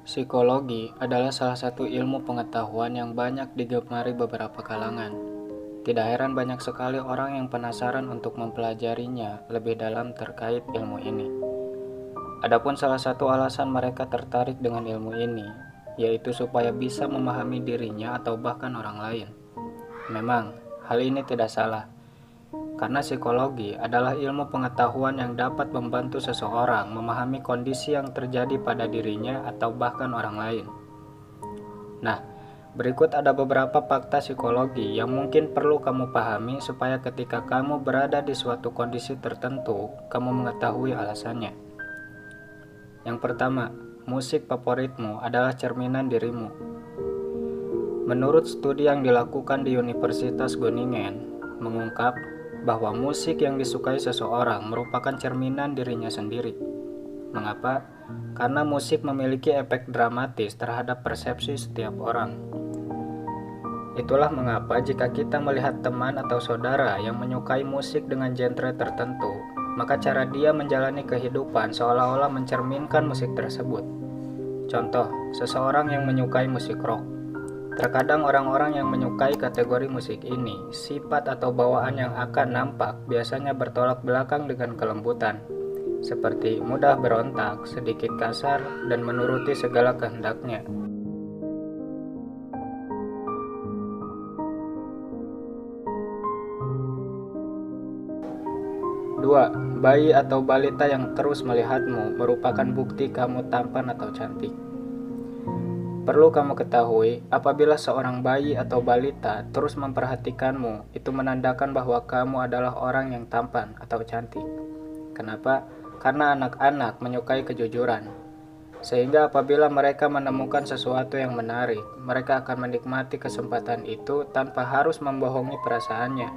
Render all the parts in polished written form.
Psikologi adalah salah satu ilmu pengetahuan yang banyak digemari beberapa kalangan. Tidak heran banyak sekali orang yang penasaran untuk mempelajarinya lebih dalam terkait ilmu ini. Adapun salah satu alasan mereka tertarik dengan ilmu ini, yaitu supaya bisa memahami dirinya atau bahkan orang lain. Memang, hal ini tidak salah. Karena psikologi adalah ilmu pengetahuan yang dapat membantu seseorang memahami kondisi yang terjadi pada dirinya atau bahkan orang lain. Nah, berikut ada beberapa fakta psikologi yang mungkin perlu kamu pahami supaya ketika kamu berada di suatu kondisi tertentu, kamu mengetahui alasannya. Yang pertama, musik favoritmu adalah cerminan dirimu. Menurut studi yang dilakukan di Universitas Groningen, mengungkap bahwa musik yang disukai seseorang merupakan cerminan dirinya sendiri. Mengapa? Karena musik memiliki efek dramatis terhadap persepsi setiap orang. Itulah mengapa jika kita melihat teman atau saudara yang menyukai musik dengan genre tertentu, maka cara dia menjalani kehidupan seolah-olah mencerminkan musik tersebut. Contoh, seseorang yang menyukai musik rock. Terkadang orang-orang yang menyukai kategori musik ini, sifat atau bawaan yang akan nampak biasanya bertolak belakang dengan kelembutan, seperti mudah berontak, sedikit kasar, dan menuruti segala kehendaknya. Dua, bayi atau balita yang terus melihatmu merupakan bukti kamu tampan atau cantik. Perlu kamu ketahui, apabila seorang bayi atau balita terus memperhatikanmu, itu menandakan bahwa kamu adalah orang yang tampan atau cantik. Kenapa? Karena anak-anak menyukai kejujuran. Sehingga apabila mereka menemukan sesuatu yang menarik, mereka akan menikmati kesempatan itu tanpa harus membohongi perasaannya.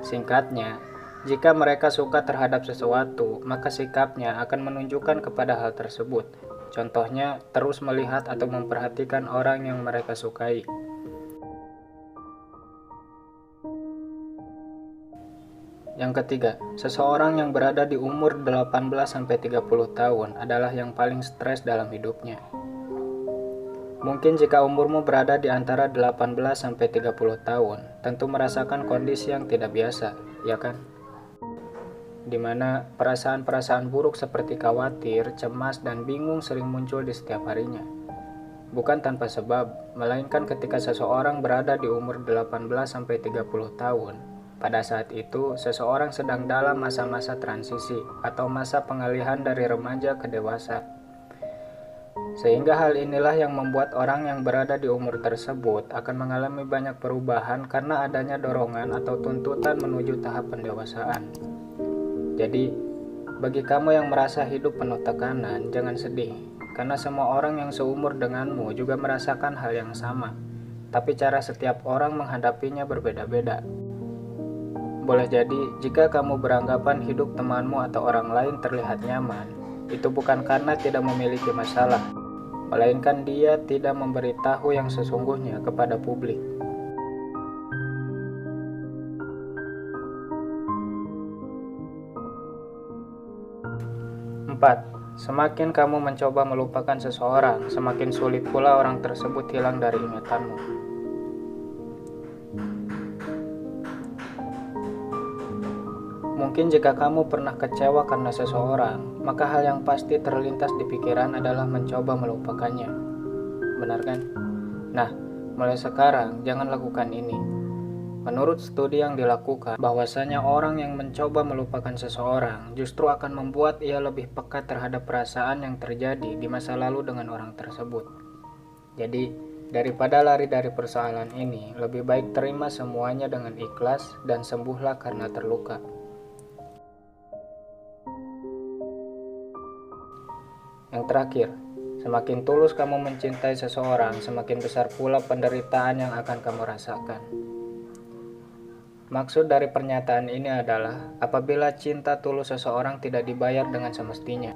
Singkatnya, jika mereka suka terhadap sesuatu, maka sikapnya akan menunjukkan kepada hal tersebut. Contohnya, terus melihat atau memperhatikan orang yang mereka sukai. Yang ketiga, seseorang yang berada di umur 18-30 tahun adalah yang paling stres dalam hidupnya. Mungkin jika umurmu berada di antara 18-30 tahun, tentu merasakan kondisi yang tidak biasa, ya kan? Di mana perasaan-perasaan buruk seperti khawatir, cemas, dan bingung sering muncul di setiap harinya. Bukan tanpa sebab, melainkan ketika seseorang berada di umur 18-30 tahun. Pada saat itu, seseorang sedang dalam masa-masa transisi atau masa pengalihan dari remaja ke dewasa. Sehingga hal inilah yang membuat orang yang berada di umur tersebut akan mengalami banyak perubahan karena adanya dorongan atau tuntutan menuju tahap pendewasaan. Jadi, bagi kamu yang merasa hidup penuh tekanan, jangan sedih, karena semua orang yang seumur denganmu juga merasakan hal yang sama, tapi cara setiap orang menghadapinya berbeda-beda. Boleh jadi, jika kamu beranggapan hidup temanmu atau orang lain terlihat nyaman, itu bukan karena tidak memiliki masalah, melainkan dia tidak memberitahu yang sesungguhnya kepada publik. 4. Semakin kamu mencoba melupakan seseorang, semakin sulit pula orang tersebut hilang dari ingatanmu. Mungkin jika kamu pernah kecewa karena seseorang, maka hal yang pasti terlintas di pikiran adalah mencoba melupakannya. Benar kan? Nah, mulai sekarang jangan lakukan ini. Menurut studi yang dilakukan, bahwasanya orang yang mencoba melupakan seseorang justru akan membuat ia lebih peka terhadap perasaan yang terjadi di masa lalu dengan orang tersebut. Jadi, daripada lari dari persoalan ini, lebih baik terima semuanya dengan ikhlas dan sembuhlah karena terluka. Yang terakhir, semakin tulus kamu mencintai seseorang, semakin besar pula penderitaan yang akan kamu rasakan. Maksud dari pernyataan ini adalah apabila cinta tulus seseorang tidak dibayar dengan semestinya,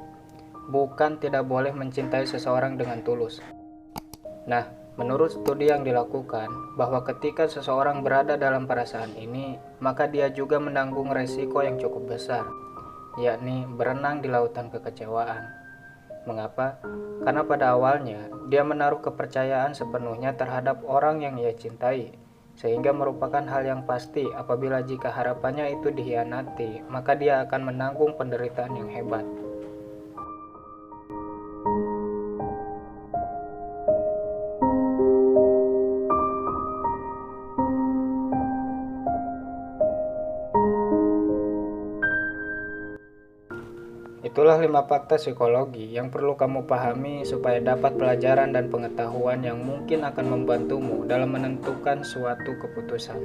bukan tidak boleh mencintai seseorang dengan tulus. Nah, menurut studi yang dilakukan, bahwa ketika seseorang berada dalam perasaan ini, maka dia juga menanggung resiko yang cukup besar, yakni berenang di lautan kekecewaan. Mengapa? Karena pada awalnya dia menaruh kepercayaan sepenuhnya terhadap orang yang ia cintai, sehingga merupakan hal yang pasti apabila jika harapannya itu dikhianati, maka dia akan menanggung penderitaan yang hebat. Itulah 5 fakta psikologi yang perlu kamu pahami supaya dapat pelajaran dan pengetahuan yang mungkin akan membantumu dalam menentukan suatu keputusan.